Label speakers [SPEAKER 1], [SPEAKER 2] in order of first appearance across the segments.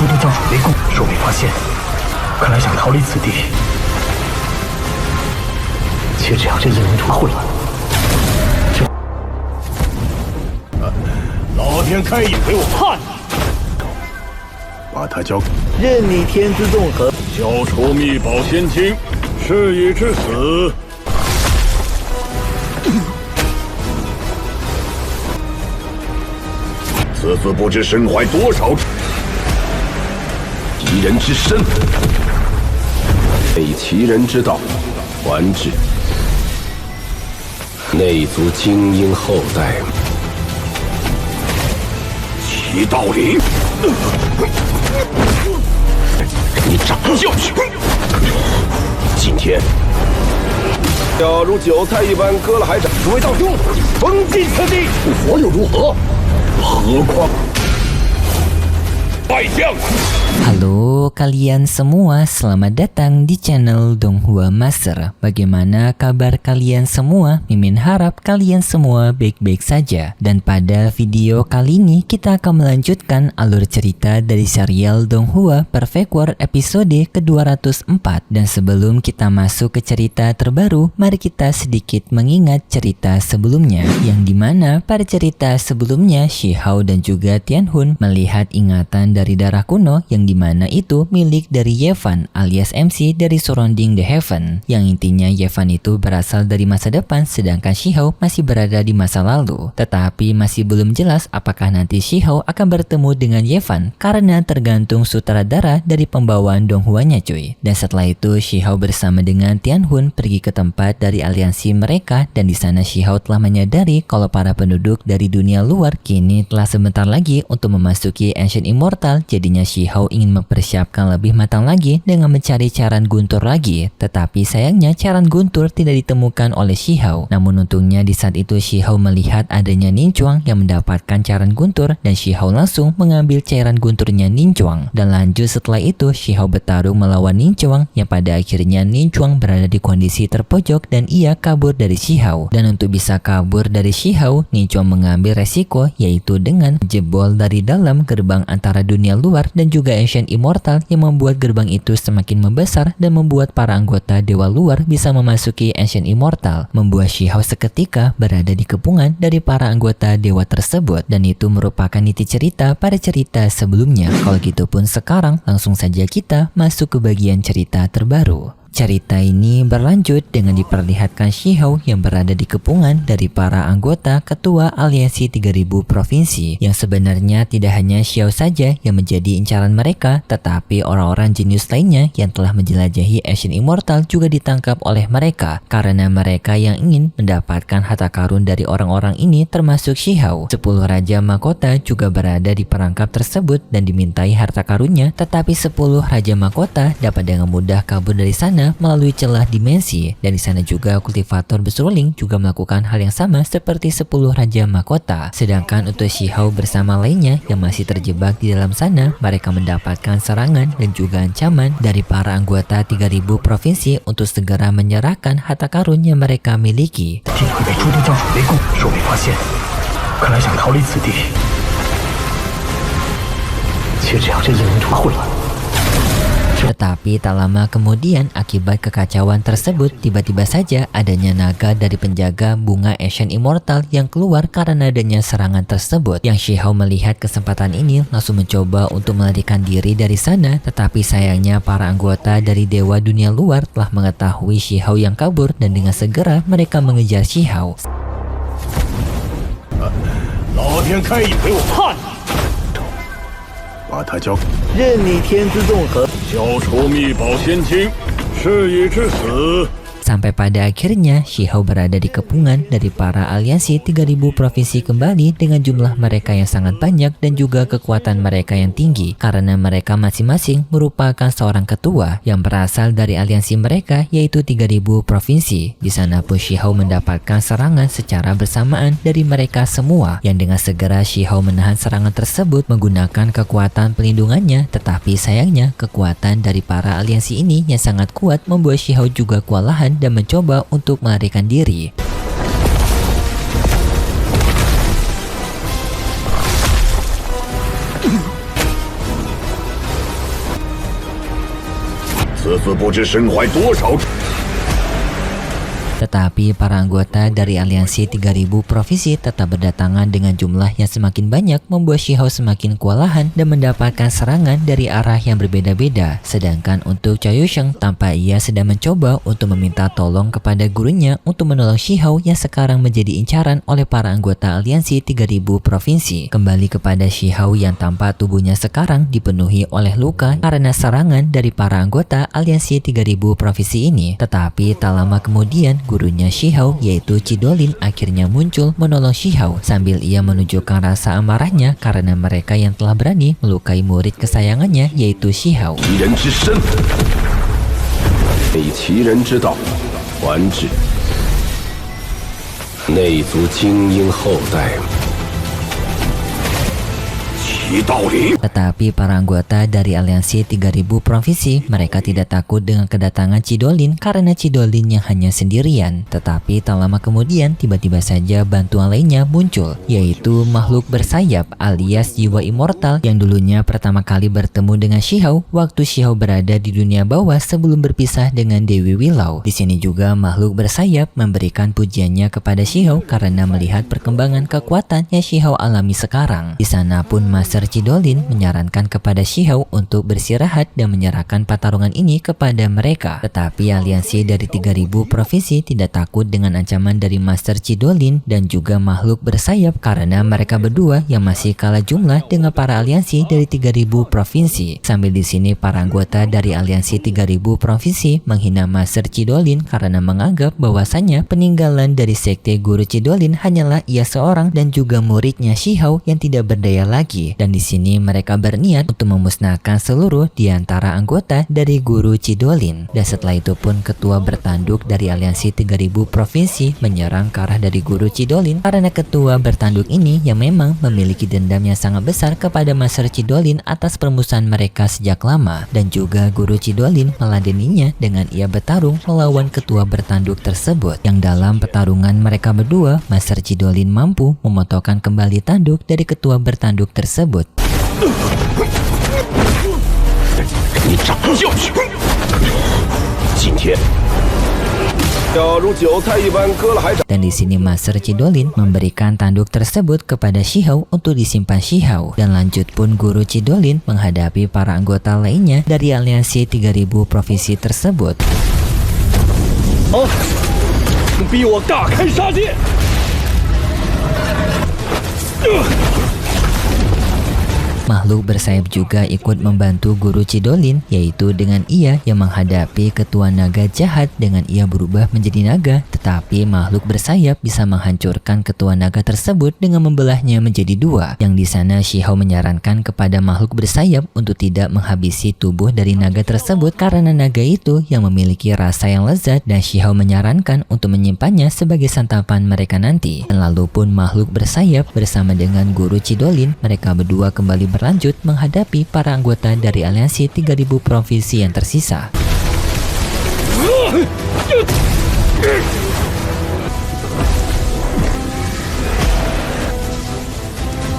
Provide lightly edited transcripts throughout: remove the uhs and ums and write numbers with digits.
[SPEAKER 1] 出动政府围攻，若被发现，看来想逃离此地，却只要这一人出会。
[SPEAKER 2] 老天开眼给我看你！把他交，
[SPEAKER 3] 任你天资纵横，
[SPEAKER 2] 交出秘宝仙经，是以至死。此次不知身怀多少
[SPEAKER 4] 奇人之身，为奇人之道，还至内族精英后代。
[SPEAKER 2] 齐道林，
[SPEAKER 4] 你长教训！今天要如韭菜一般割了还长。
[SPEAKER 2] 诸位道兄，封禁此地，我又如何？何况败将。
[SPEAKER 5] Halo kalian semua, selamat datang di channel Donghua Master. Bagaimana kabar kalian semua? Mimin harap kalian semua baik-baik saja. Dan pada video kali ini kita akan melanjutkan alur cerita dari serial Donghua Perfect World episode ke-204. Dan sebelum kita masuk ke cerita terbaru, mari kita sedikit mengingat cerita sebelumnya, yang dimana pada cerita sebelumnya Shihao dan juga Tianhun melihat ingatan dari darah kuno yang dimana itu milik dari Yevan alias MC dari Surrounding the Heaven, yang intinya Yevan itu berasal dari masa depan sedangkan Shihao masih berada di masa lalu. Tetapi masih belum jelas apakah nanti Shihao akan bertemu dengan Yevan karena tergantung sutradara dari pembawaan Donghuanya cuy. Dan setelah itu Shihao bersama dengan Tianhun pergi ke tempat dari aliansi mereka, dan di sana Shihao telah menyadari kalau para penduduk dari dunia luar kini telah sebentar lagi untuk memasuki Ancient Immortal. Jadinya Shihao ingin mempersiapkan lebih matang lagi dengan mencari Caran Guntur lagi. Tetapi sayangnya Caran Guntur tidak ditemukan oleh Shihao. Namun untungnya di saat itu Shihao melihat adanya Ninchuang yang mendapatkan Caran Guntur, dan Shihao langsung mengambil cairan gunturnya Ninchuang. Dan lanjut setelah itu Shihao bertarung melawan Ninchuang, yang pada akhirnya Ninchuang berada di kondisi terpojok dan ia kabur dari Shihao. Dan untuk bisa kabur dari Shihao, Ninchuang mengambil resiko, yaitu dengan jebol dari dalam gerbang antara dunia luar dan juga Ancient Immortal, yang membuat gerbang itu semakin membesar dan membuat para anggota dewa luar bisa memasuki Ancient Immortal, membuat Shihao seketika berada di kepungan dari para anggota dewa tersebut. Dan itu merupakan inti cerita pada cerita sebelumnya. Kalau gitu pun sekarang langsung saja kita masuk ke bagian cerita terbaru. Cerita ini berlanjut dengan diperlihatkan Shihao yang berada di kepungan dari para anggota ketua aliansi 3000 provinsi, yang sebenarnya tidak hanya Shihao saja yang menjadi incaran mereka, tetapi orang-orang jenius lainnya yang telah menjelajahi Ancient Immortal juga ditangkap oleh mereka karena mereka yang ingin mendapatkan harta karun dari orang-orang ini, termasuk Shihao. 10 Raja Mahkota juga berada di perangkap tersebut dan dimintai harta karunnya, tetapi 10 Raja Mahkota dapat dengan mudah kabur dari sana melalui celah dimensi, dan di sana juga kultivator berseruling juga melakukan hal yang sama seperti 10 Raja Mahkota. Sedangkan untuk Shihao bersama lainnya yang masih terjebak di dalam sana, mereka mendapatkan serangan dan juga ancaman dari para anggota 3000 provinsi untuk segera menyerahkan harta karun yang mereka miliki.
[SPEAKER 1] 地会被诸多政府围攻，若被发现，看来想逃离此地，却只要这一人出会。
[SPEAKER 5] Tetapi tak lama kemudian akibat kekacauan tersebut, tiba-tiba saja adanya naga dari penjaga bunga Ancient Immortal yang keluar karena adanya serangan tersebut. Yang Shihao melihat kesempatan ini langsung mencoba untuk melarikan diri dari sana, tetapi sayangnya para anggota dari dewa dunia luar telah mengetahui Shihao yang kabur, dan dengan segera mereka mengejar Shihao.
[SPEAKER 2] 老天开眼给我看你！把他交，
[SPEAKER 3] 任你天资纵横，
[SPEAKER 2] 交出秘宝仙经，是以至死。
[SPEAKER 5] Sampai pada akhirnya Shihao berada di kepungan dari para aliansi 3000 provinsi kembali dengan jumlah mereka yang sangat banyak dan juga kekuatan mereka yang tinggi, karena mereka masing-masing merupakan seorang ketua yang berasal dari aliansi mereka, yaitu 3000 provinsi. Di sana pun Shihao mendapatkan serangan secara bersamaan dari mereka semua, yang dengan segera Shihao menahan serangan tersebut menggunakan kekuatan pelindungannya. Tetapi sayangnya kekuatan dari para aliansi ini yang sangat kuat membuat Shihao juga kewalahan dan mencoba untuk melarikan diri.
[SPEAKER 2] 此次不知身怀多少。
[SPEAKER 5] Tetapi para anggota dari aliansi 3000 provinsi tetap berdatangan dengan jumlah yang semakin banyak, membuat Shihao semakin kewalahan dan mendapatkan serangan dari arah yang berbeda-beda. Sedangkan untuk Chaoyusheng, tanpa ia sedang mencoba untuk meminta tolong kepada gurunya untuk menolong Shihao yang sekarang menjadi incaran oleh para anggota aliansi 3000 provinsi. Kembali kepada Shihao yang tampak tubuhnya sekarang dipenuhi oleh luka karena serangan dari para anggota aliansi 3000 provinsi ini. Tetapi tak lama kemudian gurunya Shihao yaitu Chidolin akhirnya muncul menolong Shihao sambil ia menunjukkan rasa amarahnya karena mereka yang telah berani melukai murid kesayangannya yaitu Shihao.
[SPEAKER 2] 其人之身，以其人之道还治内族精英后代。
[SPEAKER 5] Tetapi para anggota dari aliansi 3000 provinsi mereka tidak takut dengan kedatangan Chidolin karena Chidolin yang hanya sendirian. Tetapi tak lama kemudian tiba-tiba saja bantuan lainnya muncul, yaitu makhluk bersayap alias jiwa immortal yang dulunya pertama kali bertemu dengan Shihao waktu Shihao berada di dunia bawah sebelum berpisah dengan Dewi Willow. Di sini juga makhluk bersayap memberikan pujiannya kepada Shihao karena melihat perkembangan kekuatan yang Shihao alami sekarang. Di sana pun Master Chidolin menyarankan kepada Shihao untuk bersirahat dan menyerahkan pertarungan ini kepada mereka. Tetapi aliansi dari 3000 provinsi tidak takut dengan ancaman dari Master Chidolin dan juga makhluk bersayap karena mereka berdua yang masih kalah jumlah dengan para aliansi dari 3000 provinsi. Sambil di sini para anggota dari aliansi 3000 provinsi menghina Master Chidolin karena menganggap bahwasannya peninggalan dari sekte guru Chidolin hanyalah ia seorang dan juga muridnya Shihao yang tidak berdaya lagi. Dan di sini mereka berniat untuk memusnahkan seluruh di antara anggota dari guru Chidolin. Dan setelah itu pun ketua bertanduk dari aliansi 3000 provinsi menyerang ke arah dari guru Chidolin karena ketua bertanduk ini yang memang memiliki dendam yang sangat besar kepada Master Chidolin atas permusuhan mereka sejak lama. Dan juga guru Chidolin meladeninya dengan ia bertarung melawan ketua bertanduk tersebut. Yang dalam pertarungan mereka berdua, Master Chidolin mampu memotongkan kembali tanduk dari ketua bertanduk tersebut.
[SPEAKER 2] 你长教训！今天。
[SPEAKER 5] Dan di sini Master Chidolin memberikan tanduk tersebut kepada Shihao untuk disimpan Shihao. Dan lanjut pun guru Chidolin menghadapi para anggota lainnya dari aliansi 3000 provinsi tersebut.
[SPEAKER 2] Oh, 逼我大开杀戒！
[SPEAKER 5] Makhluk bersayap juga ikut membantu guru Chidolin, yaitu dengan ia yang menghadapi ketua naga jahat dengan ia berubah menjadi naga. Tetapi makhluk bersayap bisa menghancurkan ketua naga tersebut dengan membelahnya menjadi dua. Yang di sana Shihao menyarankan kepada makhluk bersayap untuk tidak menghabisi tubuh dari naga tersebut karena naga itu yang memiliki rasa yang lezat dan Shihao menyarankan untuk menyimpannya sebagai santapan mereka nanti. Dan lalu pun makhluk bersayap bersama dengan guru Chidolin mereka berdua kembali berlanjut menghadapi para anggota dari aliansi 3000 provinsi yang tersisa.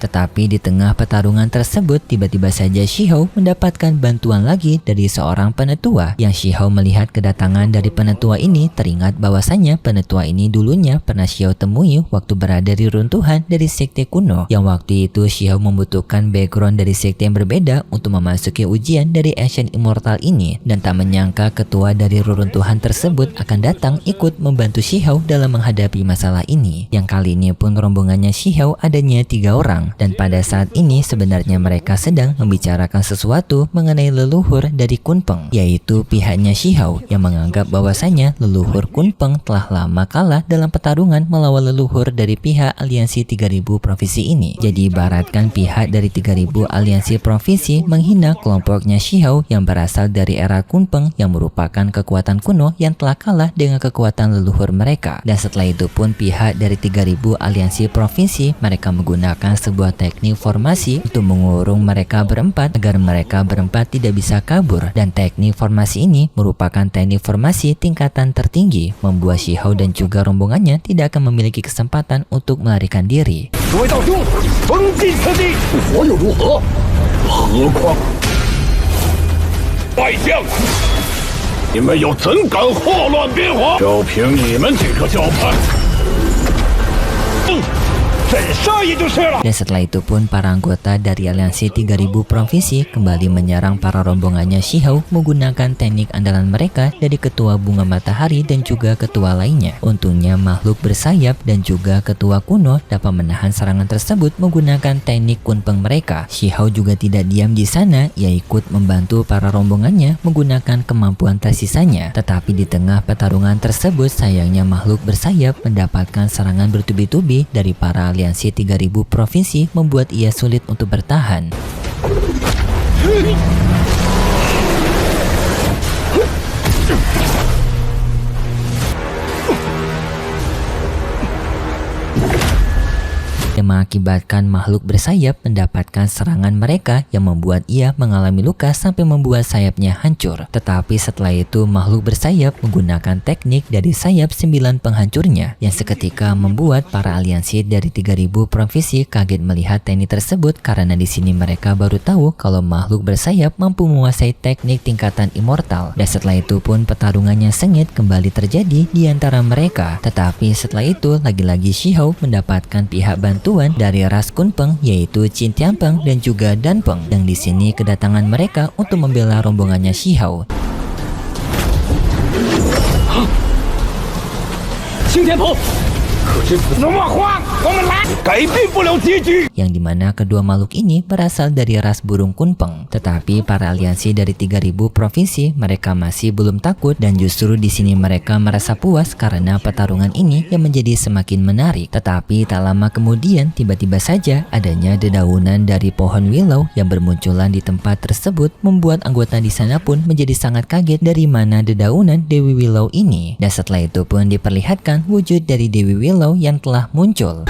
[SPEAKER 5] Tetapi di tengah pertarungan tersebut tiba-tiba saja Shihao mendapatkan bantuan lagi dari seorang penetua. Yang Shihao melihat kedatangan dari penetua ini teringat bahwasannya penetua ini dulunya pernah Shihao temui waktu berada di runtuhan dari sekte kuno. Yang waktu itu Shihao membutuhkan background dari sekte yang berbeda untuk memasuki ujian dari Ancient Immortal ini. Dan tak menyangka ketua dari reruntuhan tersebut akan datang ikut membantu Shihao dalam menghadapi masalah ini. Yang kali ini pun rombongannya Shihao adanya 3 orang. Dan pada saat ini sebenarnya mereka sedang membicarakan sesuatu mengenai leluhur dari Kunpeng, yaitu pihaknya Shihao yang menganggap bahwasanya leluhur Kunpeng telah lama kalah dalam pertarungan melawan leluhur dari pihak aliansi 3000 provinsi ini. Jadi ibaratkan pihak dari 3000 aliansi provinsi menghina kelompoknya Shihao yang berasal dari era Kunpeng yang merupakan kekuatan kuno yang telah kalah dengan kekuatan leluhur mereka. Dan setelah itu pun pihak dari 3000 aliansi provinsi mereka menggunakan sebuah teknik formasi untuk mengurung mereka berempat agar mereka berempat tidak bisa kabur. Dan teknik formasi ini merupakan teknik formasi tingkatan tertinggi, membuat Shihao dan juga rombongannya tidak akan memiliki kesempatan untuk melarikan diri.
[SPEAKER 2] 你们又怎敢祸乱边皇？就凭你们这个教派，粉杀也就是了。
[SPEAKER 5] Dan setelah itu pun para anggota dari aliansi 3000 provinsi kembali menyerang para rombongannya Shihou menggunakan teknik andalan mereka dari ketua bunga matahari dan juga ketua lainnya. Untungnya makhluk bersayap dan juga ketua kuno dapat menahan serangan tersebut menggunakan teknik kunpeng mereka. Shihou juga tidak diam di sana, ia ikut membantu para rombongannya menggunakan kemampuan tersisanya. Tetapi di tengah pertarungan tersebut sayangnya makhluk bersayap mendapatkan serangan bertubi-tubi dari para aliansi 3000 provinsi membuat ia sulit untuk bertahan. Yang mengakibatkan makhluk bersayap mendapatkan serangan mereka yang membuat ia mengalami luka sampai membuat sayapnya hancur. Tetapi setelah itu makhluk bersayap menggunakan teknik dari sayap 9 penghancurnya yang seketika membuat para aliansi dari 3000 provinsi kaget melihat teknik tersebut karena di sini mereka baru tahu kalau makhluk bersayap mampu menguasai teknik tingkatan immortal. Dan setelah itu pun pertarungannya sengit kembali terjadi di antara mereka. Tetapi setelah itu lagi-lagi Shihou mendapatkan pihak bantuan dari ras Kunpeng yaitu Qin Tianpeng dan juga Danpeng. Dan di sini kedatangan mereka untuk membela rombongannya Shihou.
[SPEAKER 2] 青天鹏，可知此什么话？我们来，改变不了结局。
[SPEAKER 5] Yang dimana kedua makhluk ini berasal dari ras burung Kunpeng. Tetapi para aliansi dari 3000 provinsi mereka masih belum takut dan justru di sini mereka merasa puas karena pertarungan ini yang menjadi semakin menarik. Tetapi tak lama kemudian tiba-tiba saja adanya dedaunan dari pohon willow yang bermunculan di tempat tersebut membuat anggota di sana pun menjadi sangat kaget dari mana dedaunan Dewi Willow ini. Dan setelah itu pun diperlihatkan wujud dari Dewi Willow yang telah muncul.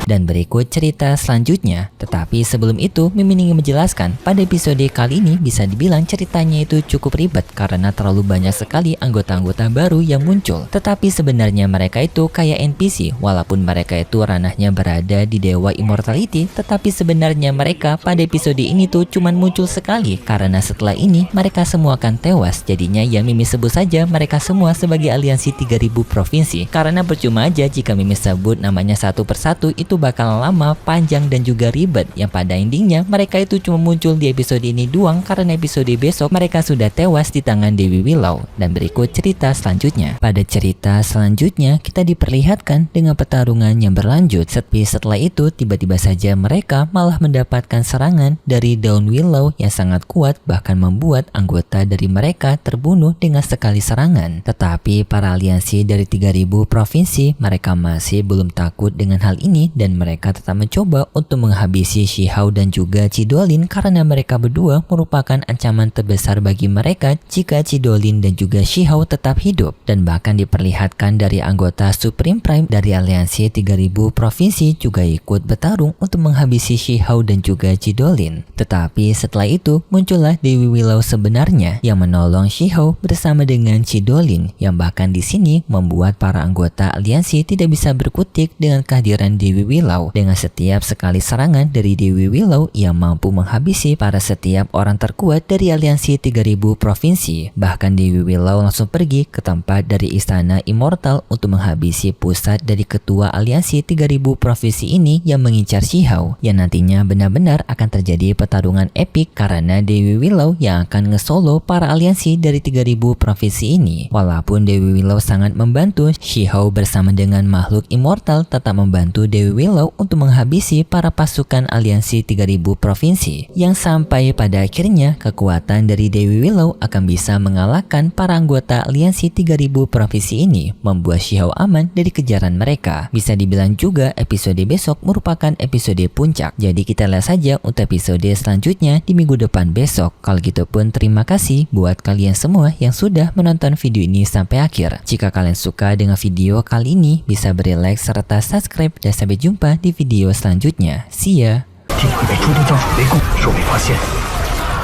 [SPEAKER 5] Dan berikut cerita selanjutnya. Tetapi sebelum itu, Mimin ingin menjelaskan pada episode kali ini bisa dibilang ceritanya itu cukup ribet karena terlalu banyak sekali anggota-anggota baru yang muncul. Tetapi sebenarnya mereka itu kayak NPC, walaupun mereka itu ranahnya berada di Dewa Immortality, tetapi sebenarnya mereka pada episode ini tuh cuman muncul sekali karena setelah ini mereka semua akan tewas. Jadinya ya Mimin sebut saja mereka semua sebagai aliansi 3000 provinsi. Karena percuma aja jika Mimin sebut namanya satu persatu itu bakal lama, panjang dan juga ribet. Yang pada endingnya mereka itu cuma muncul di episode ini doang karena episode besok mereka sudah tewas di tangan Dewi Willow. Dan berikut cerita selanjutnya. Pada cerita selanjutnya kita diperlihatkan dengan pertarungan yang berlanjut. Tapi setelah itu tiba-tiba saja mereka malah mendapatkan serangan dari daun willow yang sangat kuat bahkan membuat anggota dari mereka terbunuh dengan sekali serangan. Tetapi para aliansi dari 3000 provinsi mereka masih belum takut dengan hal ini dan mereka tetap mencoba untuk menghabisi Shihou dan juga Chidolin karena mereka berdua merupakan ancaman terbesar bagi mereka jika Chidolin dan juga Shihou tetap hidup. Dan bahkan diperlihatkan dari anggota Supreme Prime dari aliansi 3000 provinsi juga ikut bertarung untuk menghabisi Shihou dan juga Chidolin. Tetapi setelah itu muncullah Dewi Willow sebenarnya yang menolong Shihou bersama dengan Chidolin yang bahkan di sini membuat para anggota aliansi tidak bisa berkutik dengan kehadiran Dewi Willow. Dengan setiap sekali serangan dari Dewi Willow ia mampu menghabisi para setiap orang terkuat dari aliansi 3000 provinsi. Bahkan Dewi Willow langsung pergi ke tempat dari istana Immortal untuk menghabisi pusat dari ketua aliansi 3000 provinsi ini yang mengincar Shihou, yang nantinya benar-benar akan terjadi pertarungan epik karena Dewi Willow yang akan nge-solo para aliansi dari 3000 provinsi ini. Walaupun Dewi Willow sangat membantu, Shihou bersama dengan makhluk Immortal tetap membantu Dewi Willow untuk menghabisi para pasukan aliansi 3000 provinsi, yang sampai pada akhirnya kekuatan dari Dewi Willow akan bisa mengalahkan para anggota aliansi 3000 provinsi ini, membuat Shihou aman dari kejaran mereka. Bisa dibilang juga episode besok merupakan episode puncak, jadi kita lihat saja untuk episode selanjutnya di minggu depan besok. Kalau gitu pun terima kasih buat kalian semua yang sudah menonton video ini sampai akhir. Jika kalian suka dengan video kali ini bisa beri like serta subscribe dan sampai jumpa di video selanjutnya. See ya!
[SPEAKER 1] 地会被诸多教主围攻，若被发现，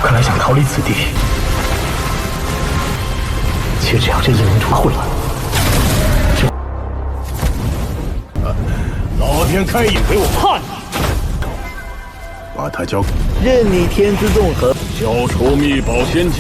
[SPEAKER 1] 看来想逃离此地，却只要这一龙图混乱。
[SPEAKER 2] 老天开眼给我看你！把它交，
[SPEAKER 3] 任你天资综合。
[SPEAKER 2] 消除秘宝仙境。